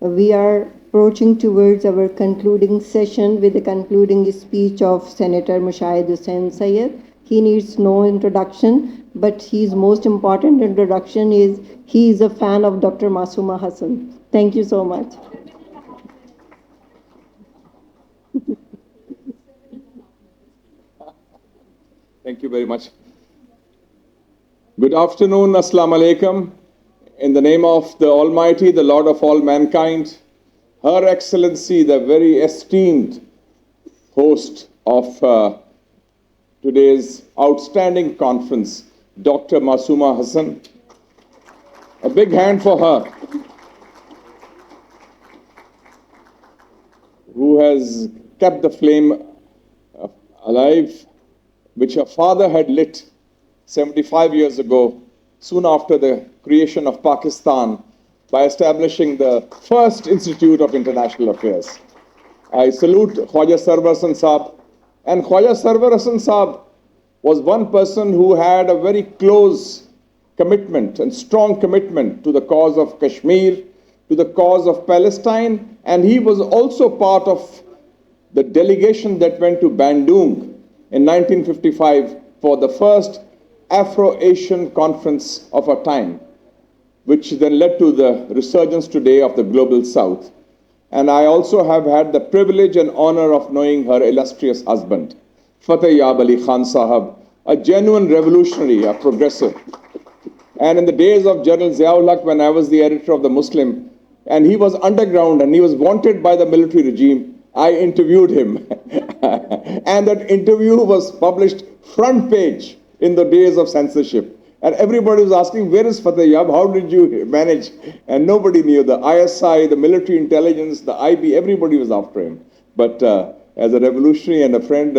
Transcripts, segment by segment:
We are approaching towards our concluding session with the concluding speech of Senator Mushahid Hussain Sayyed. He needs no introduction, but his most important introduction is he is a fan of Dr. Masuma Hassan. Thank you so much. Thank you very much. Good afternoon, Assalamu alaikum. In the name of the Almighty, the Lord of all mankind, Her Excellency, the very esteemed host of today's outstanding conference, Dr. Masuma Hassan. A big hand for her, who has kept the flame alive, which her father had lit 75 years ago, soon after the creation of Pakistan, by establishing the first Institute of International Affairs. I salute Khwaja Sarwar Hasan Saab. And Khwaja Sarwar Hasan Saab was one person who had a very close commitment and strong commitment to the cause of Kashmir, to the cause of Palestine, and he was also part of the delegation that went to Bandung in 1955 for the first Afro-Asian conference of our time, which then led to the resurgence today of the Global South. And I also have had the privilege and honor of knowing her illustrious husband, Fateh Yab Ali Khan Sahab, a genuine revolutionary, a progressive. And in the days of General Ziaul Haq, when I was the editor of the Muslim, and he was underground and he was wanted by the military regime, I interviewed him. And that interview was published front page in the days of censorship. And everybody was asking, where is Fateh Yab? How did you manage? And nobody knew. The ISI, the military intelligence, the IB, everybody was after him. But as a revolutionary and a friend,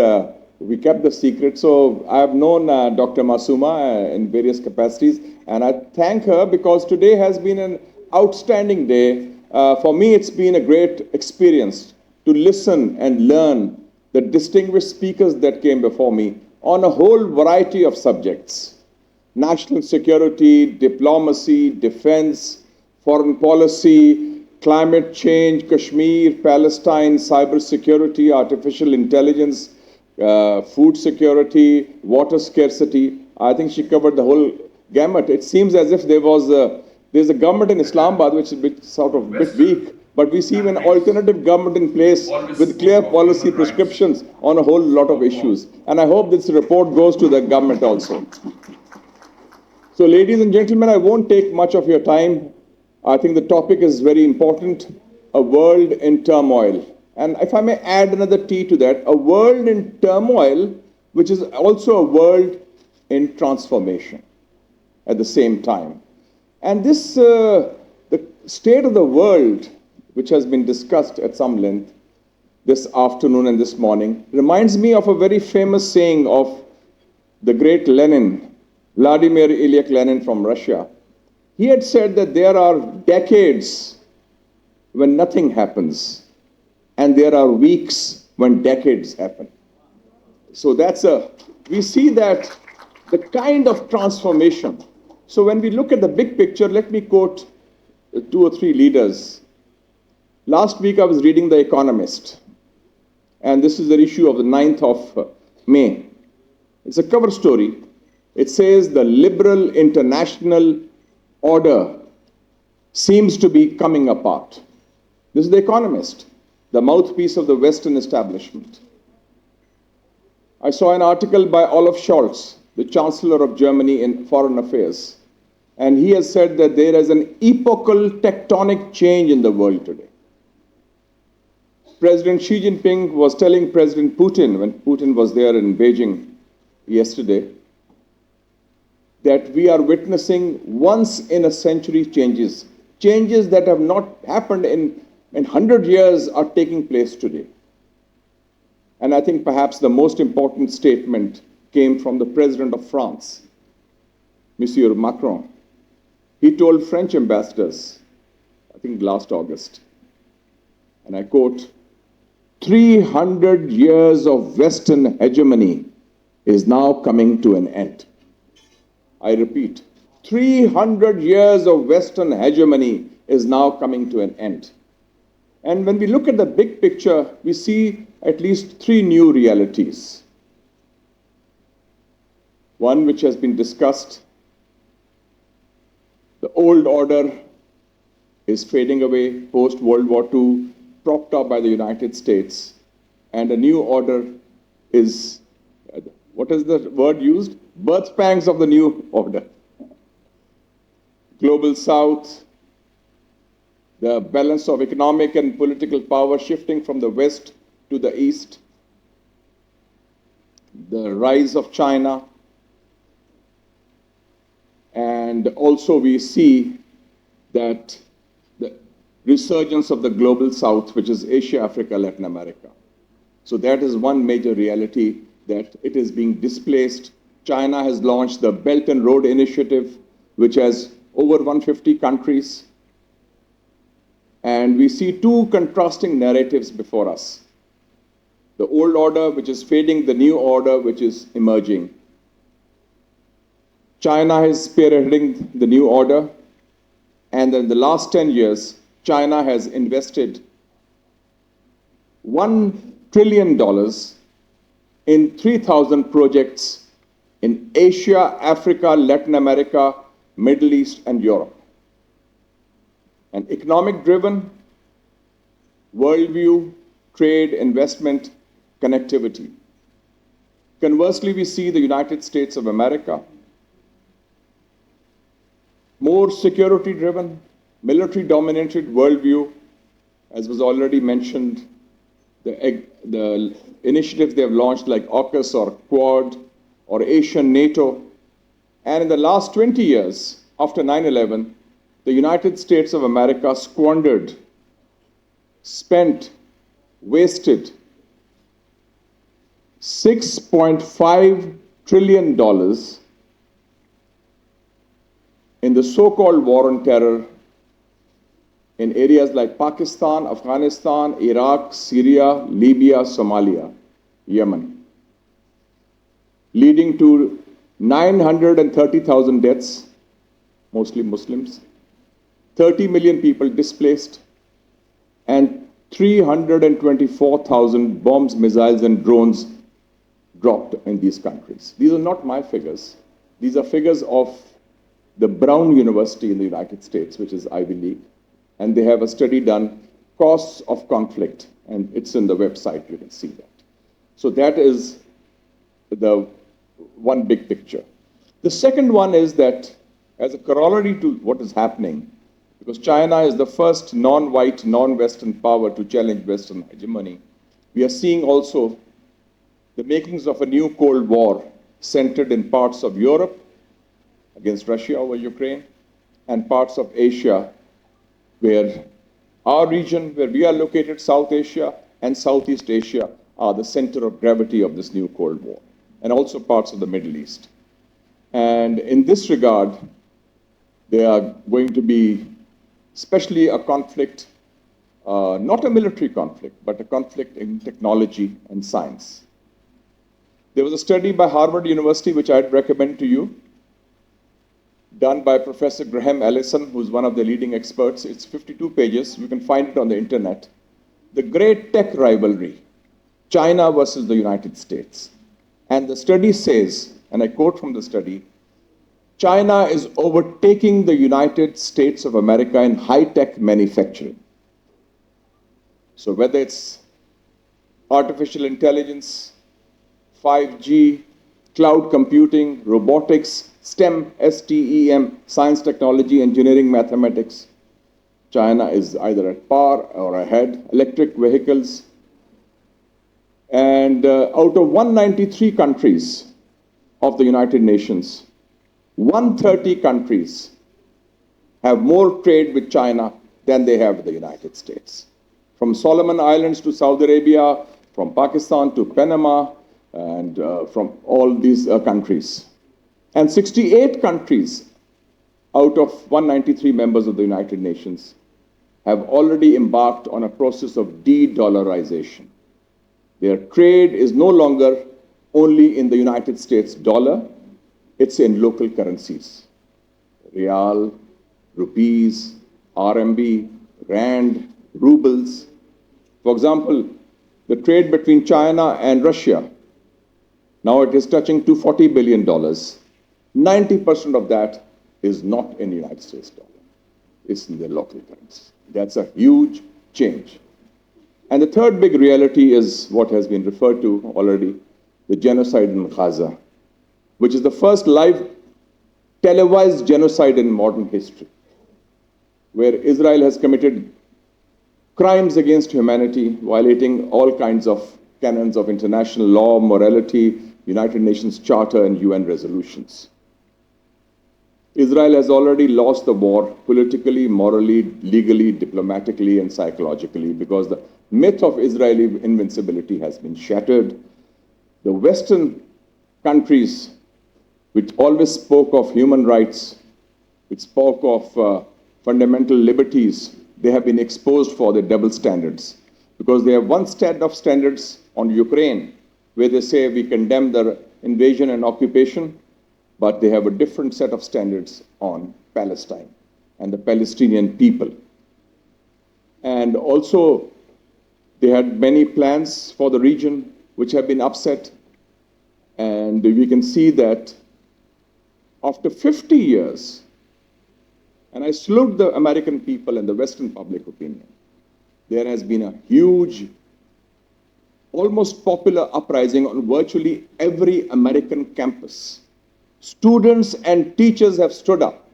we kept the secret. So I have known Dr. Masuma in various capacities. And I thank her because today has been an outstanding day. For me, it's been a great experience to listen and learn the distinguished speakers that came before me on a whole variety of subjects: national security, diplomacy, defense, foreign policy, climate change, Kashmir, Palestine, cyber security, artificial intelligence, food security, water scarcity. I think she covered the whole gamut. It seems as if there's a government in Islamabad which is sort of a bit weak, but we see an alternative government in place with clear policy prescriptions on a whole lot of issues. And I hope this report goes to the government also. So, ladies and gentlemen, I won't take much of your time. I think the topic is very important: a world in turmoil. And if I may add another T to that, a world in turmoil, which is also a world in transformation at the same time. And this, the state of the world, which has been discussed at some length this afternoon and this morning, reminds me of a very famous saying of the great Lenin, Vladimir Ilyich Lenin from Russia. He had said that there are decades when nothing happens, and there are weeks when decades happen. So we see that the kind of transformation. So when we look at the big picture, let me quote two or three leaders. Last week I was reading The Economist, and this is the issue of the 9th of May. It's a cover story. It says the liberal international order seems to be coming apart. This is The Economist, the mouthpiece of the Western establishment. I saw an article by Olaf Scholz, the Chancellor of Germany in Foreign Affairs, and he has said that there is an epochal tectonic change in the world today. President Xi Jinping was telling President Putin, when Putin was there in Beijing yesterday, that we are witnessing once-in-a-century changes. Changes that have not happened in 100 years are taking place today. And I think perhaps the most important statement came from the President of France, Monsieur Macron. He told French ambassadors, I think last August, and I quote, 300 years of Western hegemony is now coming to an end. I repeat, 300 years of Western hegemony is now coming to an end. And when we look at the big picture, we see at least three new realities. One which has been discussed, the old order is fading away post-World War II, propped up by the United States, and a new order is, what is the word used? Birth pangs of the new order. Global South, the balance of economic and political power shifting from the West to the East, the rise of China, and also we see that the resurgence of the Global South, which is Asia, Africa, Latin America. So that is one major reality, that it is being displaced. China has launched the Belt and Road Initiative, which has over 150 countries. And we see two contrasting narratives before us. The old order, which is fading, the new order, which is emerging. China is spearheading the new order, and in the last 10 years, China has invested $1 trillion in 3,000 projects in Asia, Africa, Latin America, Middle East, and Europe. An economic-driven worldview, trade, investment, connectivity. Conversely, we see the United States of America, more security-driven, military-dominated worldview, as was already mentioned, the initiatives they have launched like AUKUS or Quad or Asian NATO. And in the last 20 years, after 9/11, the United States of America squandered, spent, wasted $6.5 trillion in the so-called war on terror in areas like Pakistan, Afghanistan, Iraq, Syria, Libya, Somalia, Yemen, leading to 930,000 deaths, mostly Muslims, 30 million people displaced, and 324,000 bombs, missiles, and drones dropped in these countries. These are not my figures. These are figures of the Brown University in the United States, which is Ivy League. And they have a study done, Costs of Conflict, and it's in the website, you can see that. So that is the one big picture. The second one is that, as a corollary to what is happening, because China is the first non-white, non-Western power to challenge Western hegemony, we are seeing also the makings of a new Cold War centered in parts of Europe against Russia over Ukraine, and parts of Asia, where our region, where we are located, South Asia and Southeast Asia, are the center of gravity of this new Cold War, and also parts of the Middle East. And in this regard, there are going to be especially a conflict, not a military conflict, but a conflict in technology and science. There was a study by Harvard University, which I'd recommend to you, done by Professor Graham Allison, who's one of the leading experts. It's 52 pages. You can find it on the internet. The great tech rivalry, China versus the United States. And the study says, and I quote from the study, China is overtaking the United States of America in high-tech manufacturing. So whether it's artificial intelligence, 5G, cloud computing, robotics, STEM, STEM, science, technology, engineering, mathematics, China is either at par or ahead. Electric vehicles. And out of 193 countries of the United Nations, 130 countries have more trade with China than they have with the United States. From Solomon Islands to Saudi Arabia, from Pakistan to Panama, and from all these countries. And 68 countries out of 193 members of the United Nations have already embarked on a process of de-dollarization. Their trade is no longer only in the United States dollar, it's in local currencies. Rial, rupees, RMB, rand, rubles, For example, the trade between China and Russia, now it is touching $240 billion. 90% of that is not in United States dollar. It's in the local currency. That's a huge change. And the third big reality is what has been referred to already, the genocide in Gaza, which is the first live televised genocide in modern history, where Israel has committed crimes against humanity, violating all kinds of canons of international law, morality, United Nations Charter, and UN resolutions. Israel has already lost the war politically, morally, legally, diplomatically, and psychologically because the myth of Israeli invincibility has been shattered. The Western countries, which always spoke of human rights, which spoke of fundamental liberties, they have been exposed for their double standards because they have one set of standards on Ukraine where they say we condemn the invasion and occupation, but they have a different set of standards on Palestine and the Palestinian people. And also, they had many plans for the region which have been upset. And we can see that after 50 years, and I salute the American people and the Western public opinion, there has been a huge, almost popular uprising on virtually every American campus. Students and teachers have stood up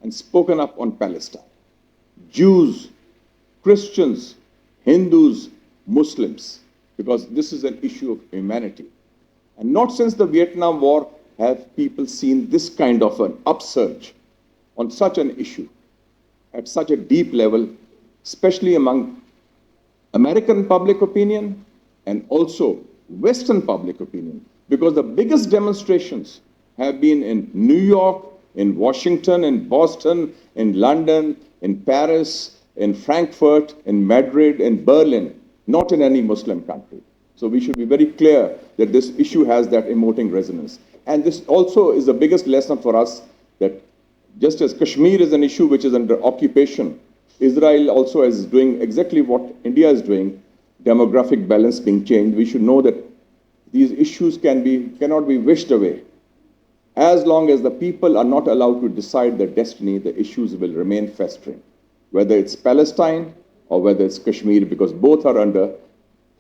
and spoken up on Palestine. Jews, Christians, Hindus, Muslims, because this is an issue of humanity. And not since the Vietnam War have people seen this kind of an upsurge on such an issue at such a deep level, especially among American public opinion and also Western public opinion, because the biggest demonstrations have been in New York, in Washington, in Boston, in London, in Paris, in Frankfurt, in Madrid, in Berlin, not in any Muslim country. So we should be very clear that this issue has that emoting resonance. And this also is the biggest lesson for us that just as Kashmir is an issue which is under occupation, Israel also is doing exactly what India is doing, demographic balance being changed. We should know that these issues cannot be wished away. As long as the people are not allowed to decide their destiny, the issues will remain festering, whether it's Palestine or whether it's Kashmir, because both are under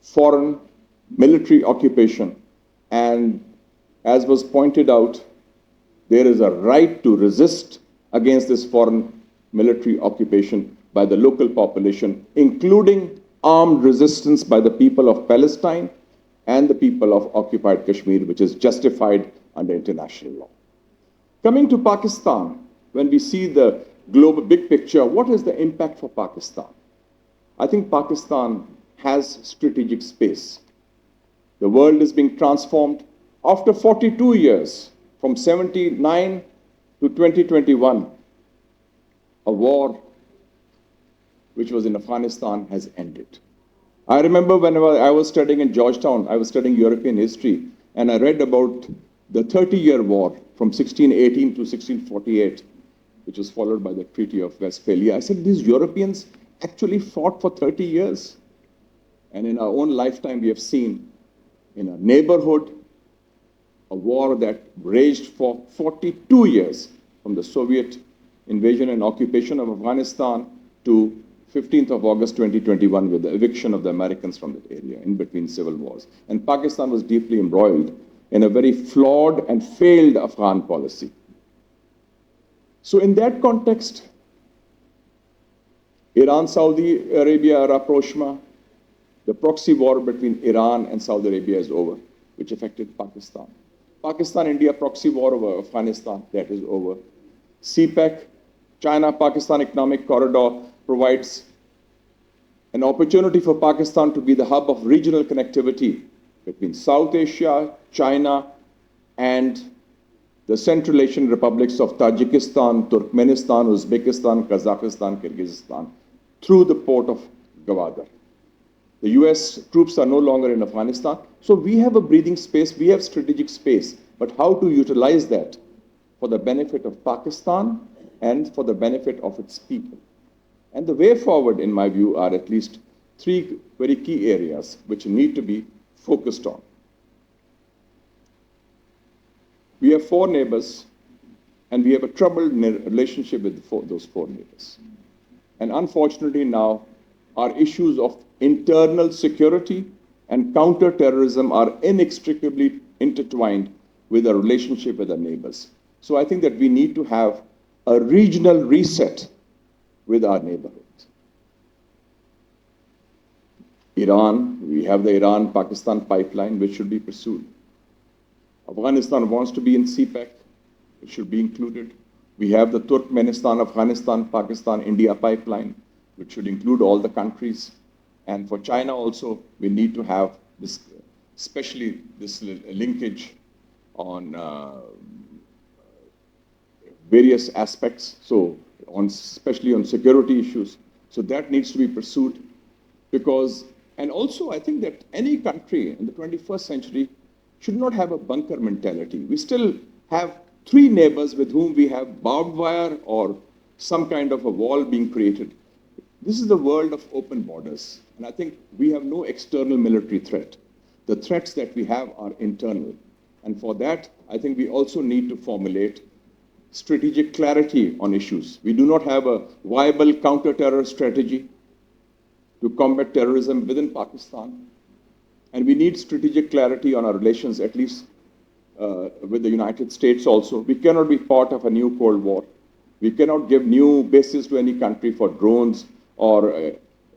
foreign military occupation. And as was pointed out, there is a right to resist against this foreign military occupation by the local population, including armed resistance by the people of Palestine and the people of occupied Kashmir, which is justified under international law. Coming to Pakistan, when we see the global big picture, what is the impact for Pakistan? I think Pakistan has strategic space. The world is being transformed after 42 years, from 79 to 2021. A war which was in Afghanistan has ended. I remember whenever I was studying in Georgetown, I was studying European history, and I read about the 30-year war from 1618 to 1648, which was followed by the Treaty of Westphalia. I said, these Europeans actually fought for 30 years. And in our own lifetime, we have seen in a neighborhood a war that raged for 42 years, from the Soviet invasion and occupation of Afghanistan to 15th of August 2021 with the eviction of the Americans from that area in between civil wars. And Pakistan was deeply embroiled in a very flawed and failed Afghan policy. So in that context, Iran, Saudi Arabia, rapprochement, the proxy war between Iran and Saudi Arabia is over, which affected Pakistan. Pakistan-India proxy war over Afghanistan, that is over. CPEC, China-Pakistan Economic Corridor, provides an opportunity for Pakistan to be the hub of regional connectivity between South Asia, China, and the Central Asian republics of Tajikistan, Turkmenistan, Uzbekistan, Kazakhstan, Kyrgyzstan, through the port of Gwadar. The US troops are no longer in Afghanistan, so we have a breathing space, we have strategic space, but how to utilize that for the benefit of Pakistan and for the benefit of its people? And the way forward, in my view, are at least three very key areas which need to be focused on. We have four neighbors, and we have a troubled relationship with those four neighbors. And unfortunately now, our issues of internal security and counter-terrorism are inextricably intertwined with our relationship with our neighbors. So I think that we need to have a regional reset with our neighborhoods. Iran, we have the Iran-Pakistan pipeline, which should be pursued. Afghanistan wants to be in CPEC, it should be included. We have the Turkmenistan, Afghanistan, Pakistan, India pipeline, which should include all the countries. And for China also, we need to have this, especially this linkage on various aspects, so especially on security issues. So that needs to be pursued because, and also I think that any country in the 21st century should not have a bunker mentality. We still have three neighbors with whom we have barbed wire or some kind of a wall being created. This is the world of open borders. And I think we have no external military threat. The threats that we have are internal. And for that, I think we also need to formulate strategic clarity on issues. We do not have a viable counter-terror strategy to combat terrorism within Pakistan. And we need strategic clarity on our relations, at least with the United States also. We cannot be part of a new Cold War. We cannot give new bases to any country for drones or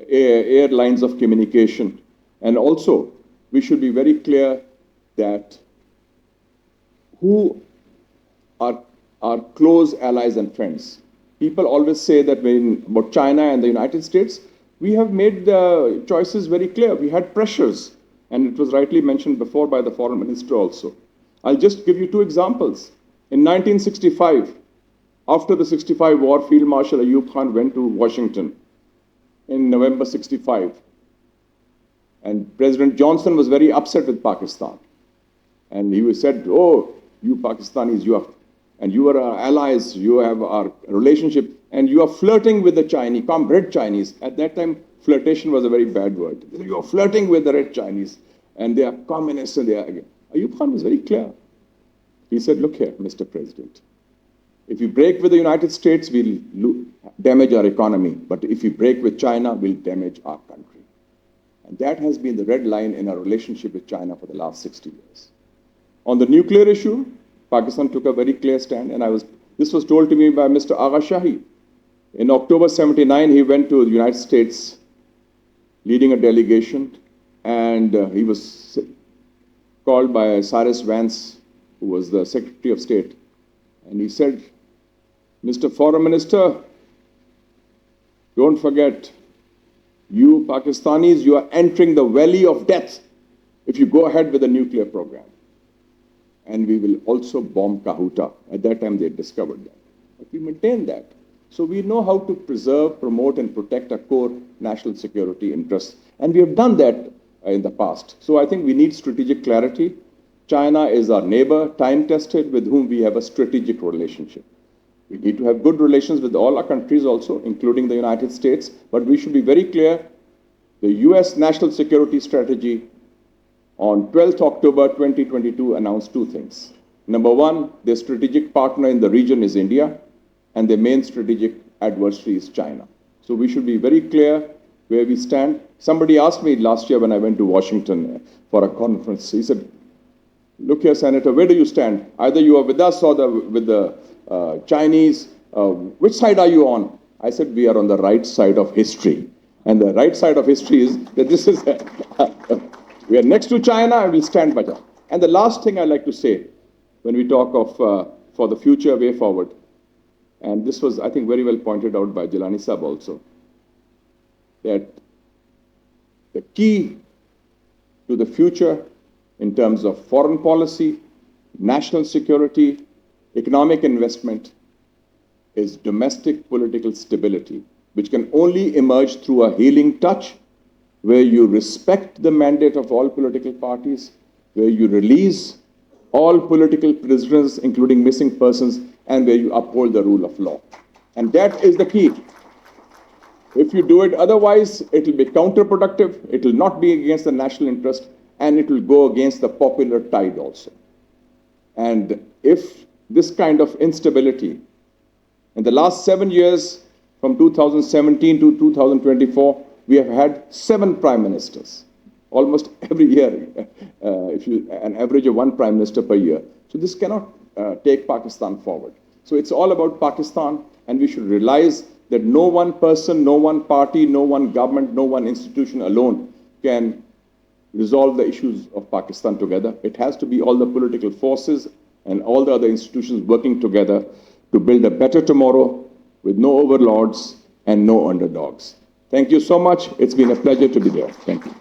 airlines of communication. And also, we should be very clear that who are our close allies and friends. People always say that about China and the United States, we have made the choices very clear. We had pressures, and it was rightly mentioned before by the foreign minister also. I'll just give you two examples. In 1965, after the 65 war, Field Marshal Ayub Khan went to Washington in November 65. And President Johnson was very upset with Pakistan. And he said, oh, you Pakistanis, you are our allies, you have our relationship, and you are flirting with the Chinese, red Chinese. At that time, flirtation was a very bad word. You are flirting with the red Chinese, and they are communists, and they are again. Ayub Khan was very clear. He said, look here, Mr. President, if you break with the United States, we'll damage our economy. But if you break with China, we'll damage our country. And that has been the red line in our relationship with China for the last 60 years. On the nuclear issue, Pakistan took a very clear stand, and this was told to me by Mr. Agha Shahi. In October 79, he went to the United States leading a delegation, and he was called by Cyrus Vance, who was the Secretary of State, and he said, Mr. Foreign Minister, don't forget, you Pakistanis, you are entering the valley of death if you go ahead with the nuclear program. And we will also bomb Kahuta. At that time, they had discovered that. But we maintain that. So we know how to preserve, promote, and protect our core national security interests. And we have done that in the past. So I think we need strategic clarity. China is our neighbor, time-tested, with whom we have a strategic relationship. We need to have good relations with all our countries also, including the United States. But we should be very clear, the US National Security Strategy on 12th October 2022 announced two things. Number one, their strategic partner in the region is India, and their main strategic adversary is China. So we should be very clear where we stand. Somebody asked me last year when I went to Washington for a conference, he said, look here, Senator, where do you stand? Either you are with us or with the Chinese. Which side are you on? I said, we are on the right side of history. And the right side of history is that this is, we are next to China and we stand by China. And the last thing I like to say when we talk of for the future way forward, and this was, I think, very well pointed out by Jilani Sahab also, that the key to the future in terms of foreign policy, national security, economic investment is domestic political stability, which can only emerge through a healing touch, where you respect the mandate of all political parties, where you release all political prisoners, including missing persons, and where you uphold the rule of law. And that is the key. If you do it otherwise, it will be counterproductive, it will not be against the national interest, and it will go against the popular tide also. And if this kind of instability, in the last 7 years, from 2017 to 2024, we have had 7 prime ministers, almost every year, if you an average of 1 prime minister per year. So this cannot take Pakistan forward. So it's all about Pakistan, and we should realize that no one person, no one party, no one government, no one institution alone can resolve the issues of Pakistan together. It has to be all the political forces and all the other institutions working together to build a better tomorrow with no overlords and no underdogs. Thank you so much. It's been a pleasure to be there. Thank you.